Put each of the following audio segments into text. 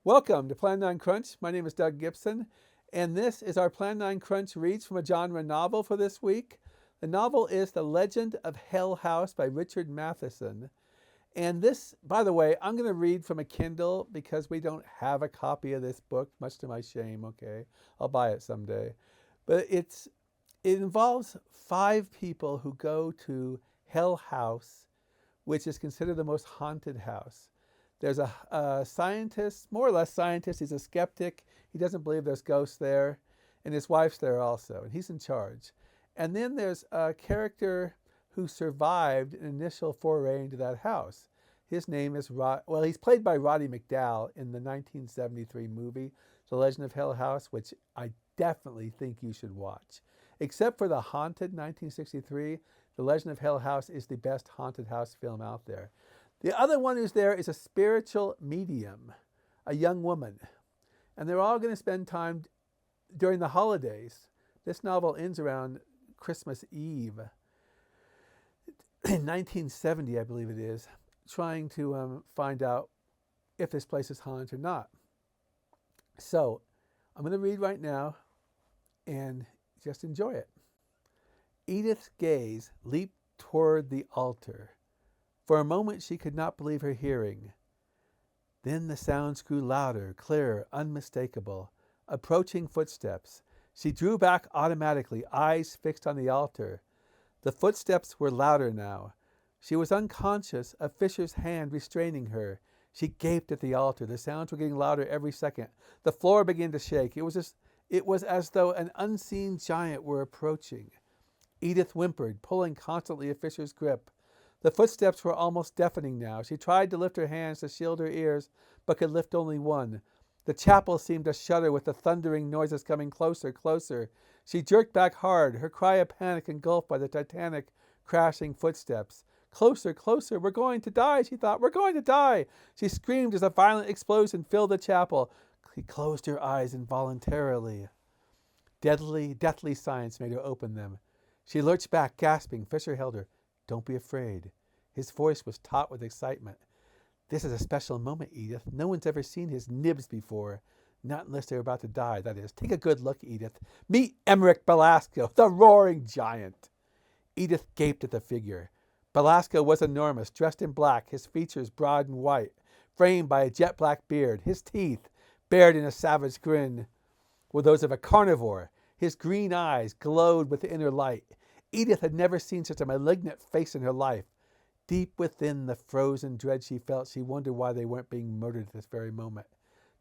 Welcome to Plan9Crunch. My name is Doug Gibson, and this is our Plan9Crunch Reads from a genre novel for this week. The novel is The Legend of Hell House by Richard Matheson. And this, by the way, I'm going to read from a Kindle because we don't have a copy of this book, much to my shame, okay? I'll buy it someday. But it involves 5 people who go to Hell House, which is considered the most haunted house. There's a scientist, more or less scientist. He's a skeptic. He doesn't believe there's ghosts there. And his wife's there also, and he's in charge. And then there's a character who survived an initial foray into that house. His name is he's played by Roddy McDowall in the 1973 movie, The Legend of Hell House, which I definitely think you should watch. Except for the haunted 1963, The Legend of Hell House is the best haunted house film out there. The other one who's there is a spiritual medium, a young woman. And they're all going to spend time during the holidays. This novel ends around Christmas Eve in 1970, I believe it is, trying to find out if this place is haunted or not. So I'm going to read right now and just enjoy it. Edith's gaze leaped toward the altar. For a moment she could not believe her hearing. Then the sounds grew louder, clearer, unmistakable. Approaching footsteps. She drew back automatically, eyes fixed on the altar. The footsteps were louder now. She was unconscious of Fisher's hand restraining her. She gaped at the altar. The sounds were getting louder every second. The floor began to shake. It was as though an unseen giant were approaching. Edith whimpered, pulling constantly at Fisher's grip. The footsteps were almost deafening now. She tried to lift her hands to shield her ears, but could lift only one. The chapel seemed to shudder with the thundering noises coming closer, closer. She jerked back hard, her cry of panic engulfed by the titanic, crashing footsteps. Closer, closer, we're going to die, she thought. We're going to die. She screamed as a violent explosion filled the chapel. She closed her eyes involuntarily. Deathly silence made her open them. She lurched back, gasping. Fisher held her. Don't be afraid. His voice was taut with excitement. This is a special moment, Edith. No one's ever seen his nibs before. Not unless they're about to die, that is. Take a good look, Edith. Meet Emmerich Belasco, the roaring giant. Edith gaped at the figure. Belasco was enormous, dressed in black, his features broad and white, framed by a jet black beard. His teeth, bared in a savage grin, were those of a carnivore. His green eyes glowed with inner light. Edith had never seen such a malignant face in her life. Deep within the frozen dread she felt, she wondered why they weren't being murdered at this very moment.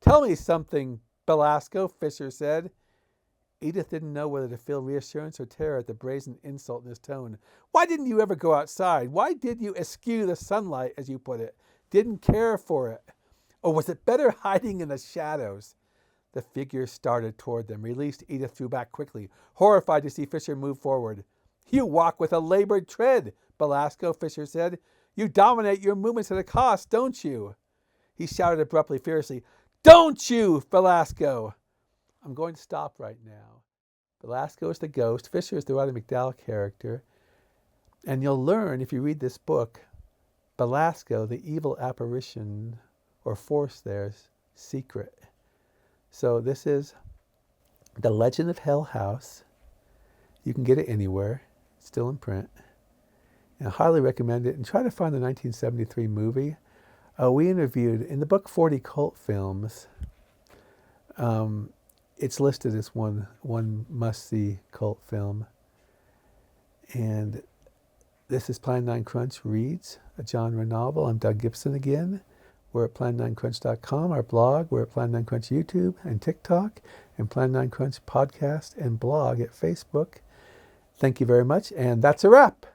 Tell me something, Belasco, Fisher said. Edith didn't know whether to feel reassurance or terror at the brazen insult in his tone. Why didn't you ever go outside? Why did you eschew the sunlight, as you put it? Didn't care for it? Or was it better hiding in the shadows? The figure started toward them. Released, Edith drew back quickly, horrified to see Fisher move forward. You walk with a labored tread, Belasco, Fisher said. You dominate your movements at a cost, don't you? He shouted abruptly, fiercely, Don't you, Belasco! I'm going to stop right now. Belasco is the ghost. Fisher is the Roddy McDowall character. And you'll learn, if you read this book, Belasco, the evil apparition or force there's secret. So this is The Legend of Hell House. You can get it anywhere. It's still in print. And I highly recommend it. And try to find the 1973 movie. We interviewed, in the book 40 Cult Films, it's listed as one must-see cult film. And this is Plan9Crunch Reads, a genre novel. I'm Doug Gibson again. We're at plan9crunch.com, our blog. We're at Plan9Crunch YouTube and TikTok, and Plan9Crunch podcast and blog at Facebook. Thank you very much, and that's a wrap.